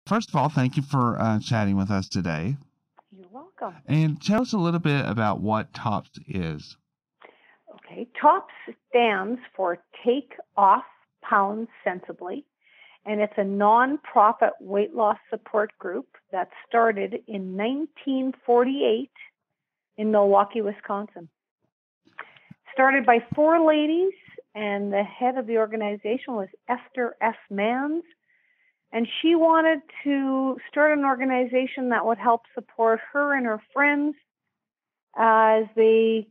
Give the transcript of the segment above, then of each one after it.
First of all, thank you for chatting with us today. You're welcome. And tell us a little bit about what TOPS is. Okay, TOPS stands for Take Off Pounds Sensibly, and it's a nonprofit weight loss support group that started in 1948 in Milwaukee, Wisconsin. Started by 4 ladies, and the head of the organization was Esther S. Manns, and she wanted to start an organization that would help support her and her friends as they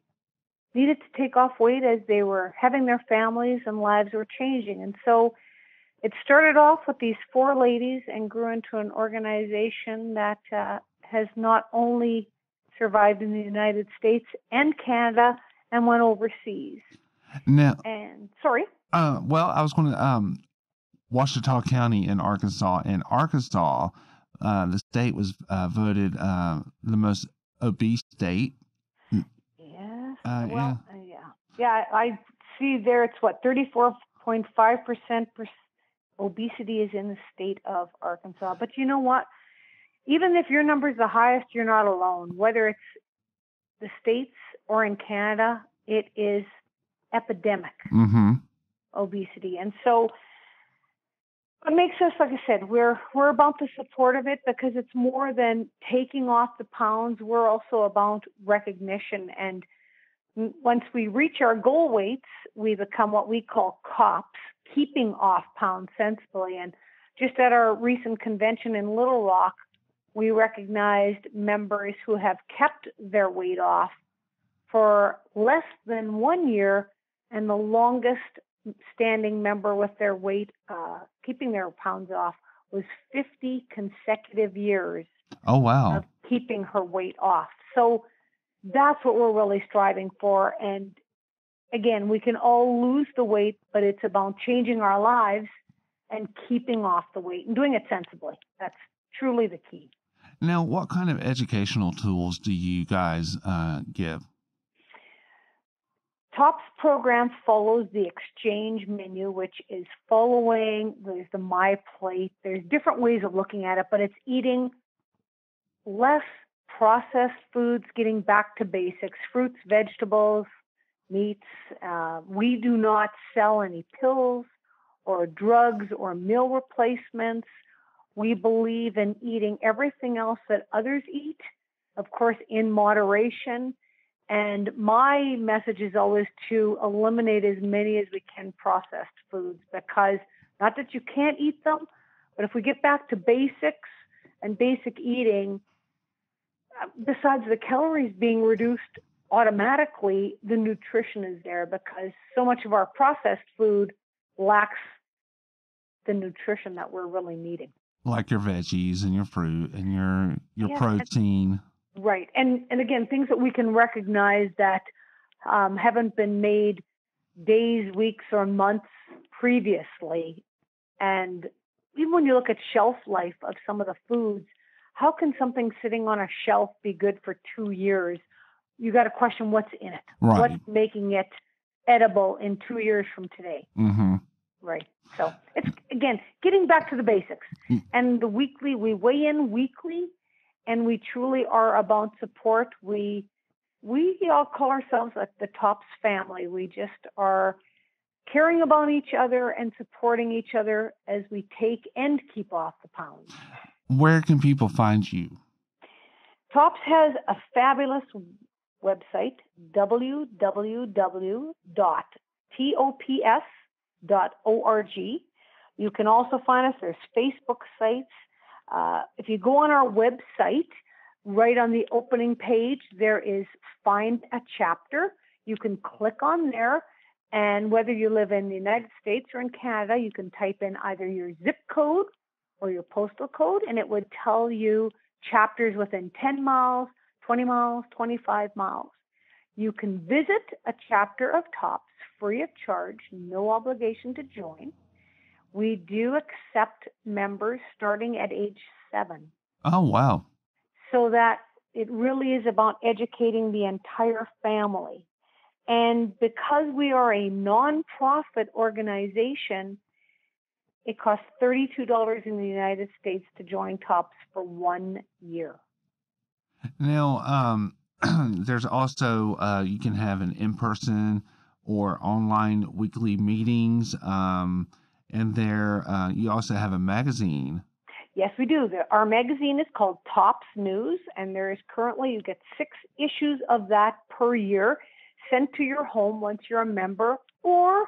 needed to take off weight as they were having their families and lives were changing. And so it started off with these 4 ladies and grew into an organization that has not only survived in the United States and Canada and went overseas. Now, sorry. Well, I was going to Ouachita County in Arkansas. In Arkansas, the state was voted the most obese state. Yeah, I see there it's 34.5% obesity is in the state of Arkansas. But you know what? Even if your number is the highest, you're not alone. Whether it's the States or in Canada, it is epidemic obesity. And so what makes us, like I said, we're about the support of it because it's more than taking off the pounds. We're also about recognition. And once we reach our goal weights, we become what we call COPS, keeping off pounds sensibly. And just at our recent convention in Little Rock, we recognized members who have kept their weight off for less than 1 year, and the longest standing member with their weight, keeping their pounds off, was 50 consecutive years. Oh, wow. Of keeping her weight off. So that's what we're really striving for. And again, we can all lose the weight, but it's about changing our lives and keeping off the weight and doing it sensibly. That's truly the key. Now, what kind of educational tools do you guys give? TOPS program follows the exchange menu, which is following, there's the My Plate. There's different ways of looking at it, but it's eating less processed foods, getting back to basics, fruits, vegetables, meats. We do not sell any pills or drugs or meal replacements. We believe in eating everything else that others eat, of course, in moderation. And my message is always to eliminate as many as we can processed foods, because not that you can't eat them, but if we get back to basics and basic eating, besides the calories being reduced automatically, the nutrition is there, because so much of our processed food lacks the nutrition that we're really needing. Like your veggies and your fruit and your protein. Right. And again, things that we can recognize that haven't been made days, weeks, or months previously. And even when you look at shelf life of some of the foods, how can something sitting on a shelf be good for 2 years? You got to question what's in it. Right. What's making it edible in 2 years from today? Mm-hmm. Right. So it's, again, getting back to the basics. And we weigh in weekly, and we truly are about support. We all call ourselves the TOPS family. We just are caring about each other and supporting each other as we take and keep off the pounds. Where can people find you? TOPS has a fabulous website, www.tops.org. You can also find us. There's Facebook sites. If you go on our website, right on the opening page, there is Find a Chapter. You can click on there, and whether you live in the United States or in Canada, you can type in either your zip code or your postal code, and it would tell you chapters within 10 miles, 20 miles, 25 miles. You can visit a chapter of TOPS free of charge, no obligation to join. We do accept members starting at age 7. Oh, wow. So that it really is about educating the entire family. And because we are a nonprofit organization, It costs $32 in the United States to join TOPS for 1 year. Now, there's also you can have an in-person or online weekly meetings, and there you also have a magazine. Yes, we do. Our magazine is called TOPS News, and there is currently, you get 6 issues of that per year sent to your home once you're a member, or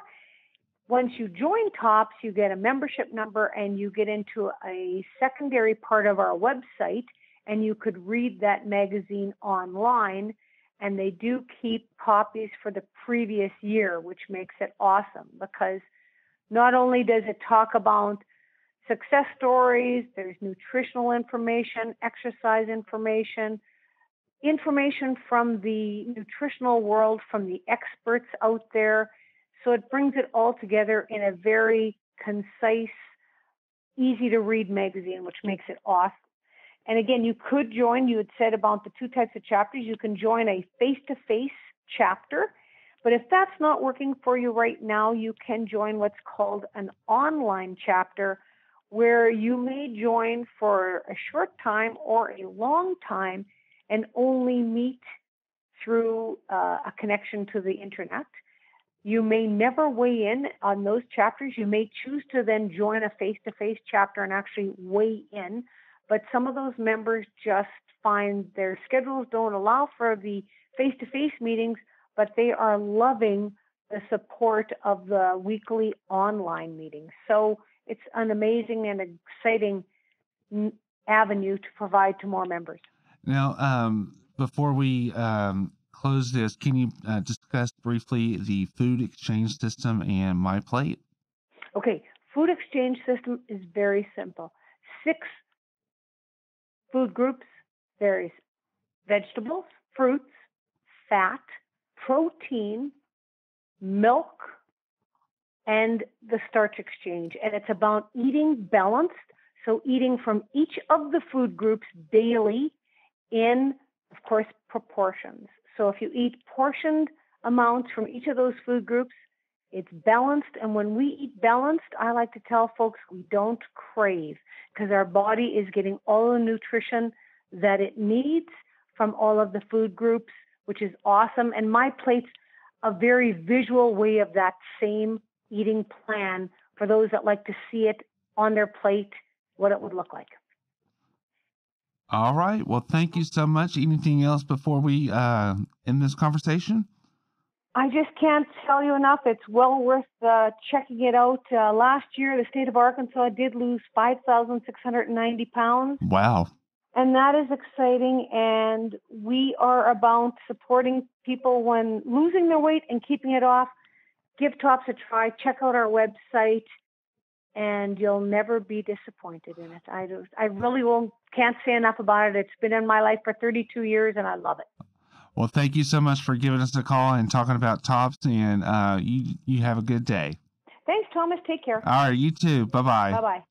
once you join TOPS, you get a membership number and you get into a secondary part of our website, and you could read that magazine online, and they do keep copies for the previous year, which makes it awesome, because not only does it talk about success stories, there's nutritional information, exercise information, information from the nutritional world, from the experts out there. So it brings it all together in a very concise, easy to read magazine, which makes it awesome. And again, you could join, you had said about the 2 types of chapters, you can join a face-to-face chapter. But if that's not working for you right now, you can join what's called an online chapter, where you may join for a short time or a long time and only meet through a connection to the internet. You may never weigh in on those chapters. You may choose to then join a face-to-face chapter and actually weigh in. But some of those members just find their schedules don't allow for the face-to-face meetings, but they are loving the support of the weekly online meetings. So it's an amazing and exciting avenue to provide to more members. Now, before we close this, can you discuss briefly the food exchange system and My Plate? Okay, food exchange system is very simple. 6 food groups. There's vegetables, fruits, fat, protein, milk, and the starch exchange. And it's about eating balanced, so eating from each of the food groups daily in, of course, proportions. So if you eat portioned amounts from each of those food groups, it's balanced. And when we eat balanced, I like to tell folks we don't crave, because our body is getting all the nutrition that it needs from all of the food groups, which is awesome. And My Plate's a very visual way of that same eating plan for those that like to see it on their plate, what it would look like. All right. Well, thank you so much. Anything else before we end this conversation? I just can't tell you enough. It's well worth checking it out. Last year, the state of Arkansas did lose 5,690 pounds. Wow. And that is exciting. And we are about supporting people when losing their weight and keeping it off. Give TOPS a try. Check out our website, and you'll never be disappointed in it. I really can't say enough about it. It's been in my life for 32 years, and I love it. Well, thank you so much for giving us a call and talking about TOPS, and you have a good day. Thanks, Thomas. Take care. All right, you too. Bye-bye. Bye-bye.